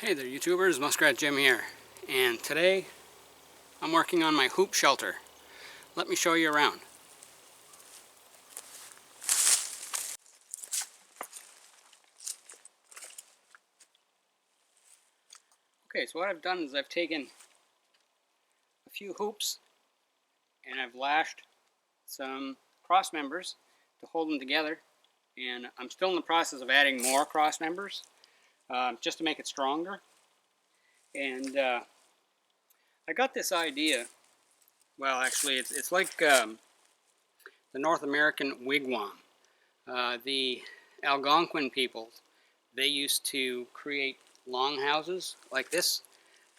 Hey there YouTubers, Muskrat Jim here, and today I'm working on my hoop shelter. Let me show you around. Okay, so what I've done is I've taken a few hoops and I've lashed some cross members to hold them together, and I'm still in the process of adding more cross members just to make it stronger. And I got this idea, well actually it's like the North American wigwam. The Algonquin peoples, they used to create longhouses like this.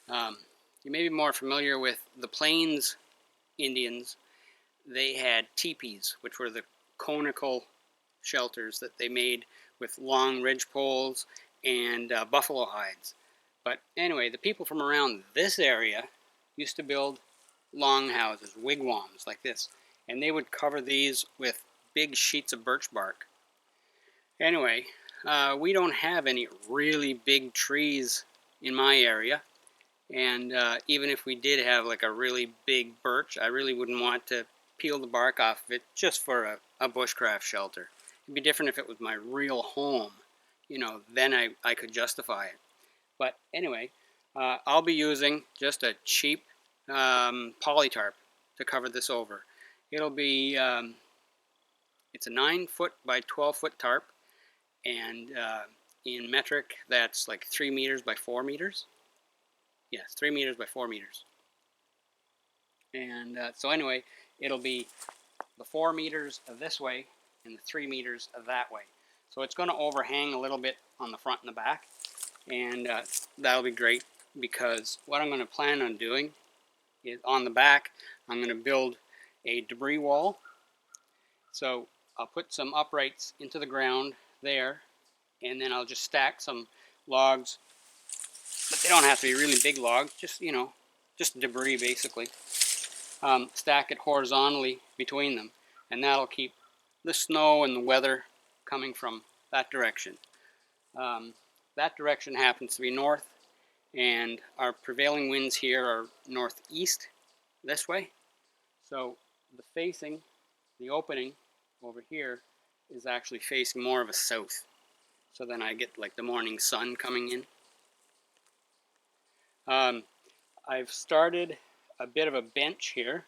You may be more familiar with the Plains Indians. They had teepees, which were the conical shelters that they made with long ridge poles and buffalo hides. But anyway, the people from around this area used to build longhouses, wigwams like this, and they would cover these with big sheets of birch bark. Anyway, we don't have any really big trees in my area, and even if we did have like a really big birch, I really wouldn't want to peel the bark off of it just for a bushcraft shelter. It'd be different if it was my real home, then I could justify it. But anyway, I'll be using just a cheap poly tarp to cover this over. It'll be, it's a 9-foot by 12-foot tarp, and in metric that's like 3 meters by 4 meters. Yes, 3 meters by 4 meters. And so anyway, it'll be the 4 meters of this way and the 3 meters of that way. So it's going to overhang a little bit on the front and the back, and that'll be great, because what I'm going to plan on doing is on the back I'm going to build a debris wall. So I'll put some uprights into the ground there, and then I'll just stack some logs, but they don't have to be really big logs, just just debris basically. Stack it horizontally between them, and that'll keep the snow and the weather coming from that direction. That direction happens to be north, and our prevailing winds here are northeast this way. So the opening over here is actually facing more of a south. So then I get like the morning sun coming in. I've started a bit of a bench here.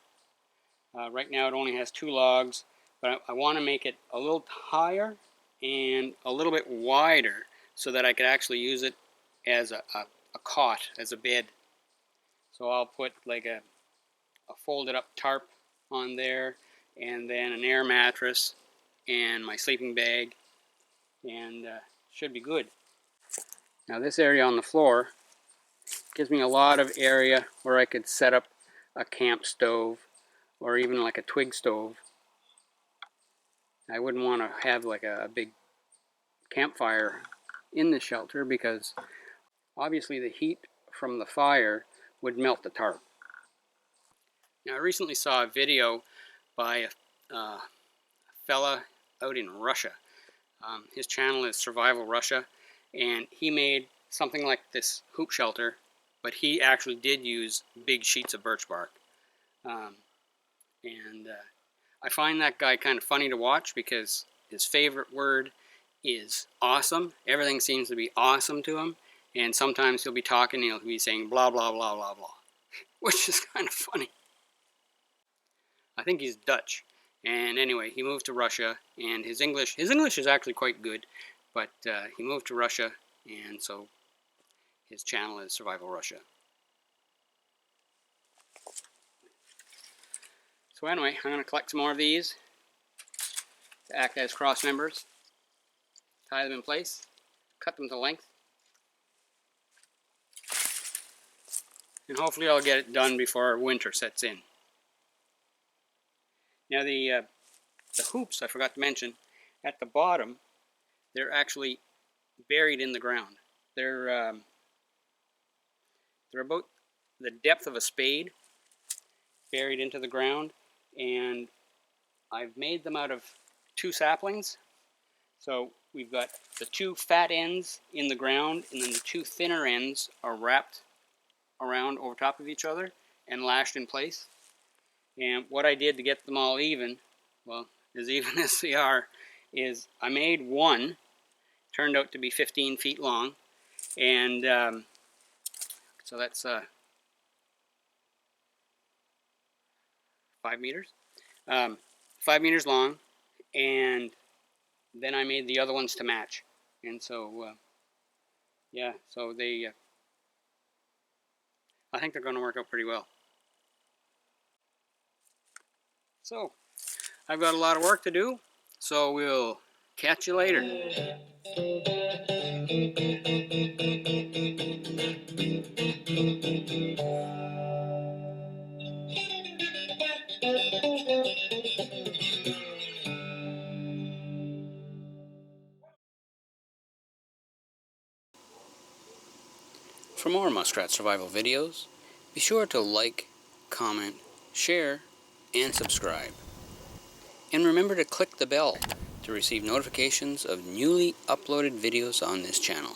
Right now it only has 2 logs, but I want to make it a little higher and a little bit wider so that I could actually use it as a cot, as a bed. So I'll put like a folded up tarp on there, and then an air mattress and my sleeping bag, and should be good. Now this area on the floor gives me a lot of area where I could set up a camp stove, or even like a twig stove. I wouldn't want to have like a big campfire in the shelter, because obviously the heat from the fire would melt the tarp. Now I recently saw a video by a fella out in Russia. His channel is Survival Russia, and he made something like this hoop shelter, but he actually did use big sheets of birch bark. I find that guy kind of funny to watch, because his favorite word is awesome. Everything seems to be awesome to him, and sometimes he'll be talking and he'll be saying blah blah blah blah blah, which is kind of funny. I think he's Dutch, and anyway, he moved to Russia, and his English is actually quite good, but he moved to Russia, and so his channel is Survival Russia. So anyway, I'm going to collect some more of these to act as cross members, tie them in place, cut them to length, and hopefully I'll get it done before winter sets in. Now the hoops, I forgot to mention, at the bottom, they're actually buried in the ground. They're about the depth of a spade, buried into the ground, and I've made them out of 2 saplings. So we've got the two fat ends in the ground, and then the two thinner ends are wrapped around over top of each other and lashed in place. And what I did to get them all even, well, as even as they are, is I made one, turned out to be 15 feet long, and so that's 5 meters, 5 meters long, and then I made the other ones to match. And so, yeah, so they, I think they're going to work out pretty well. So, I've got a lot of work to do, so we'll catch you later. For more muskrat survival videos, be sure to like, comment, share, and subscribe. And remember to click the bell to receive notifications of newly uploaded videos on this channel.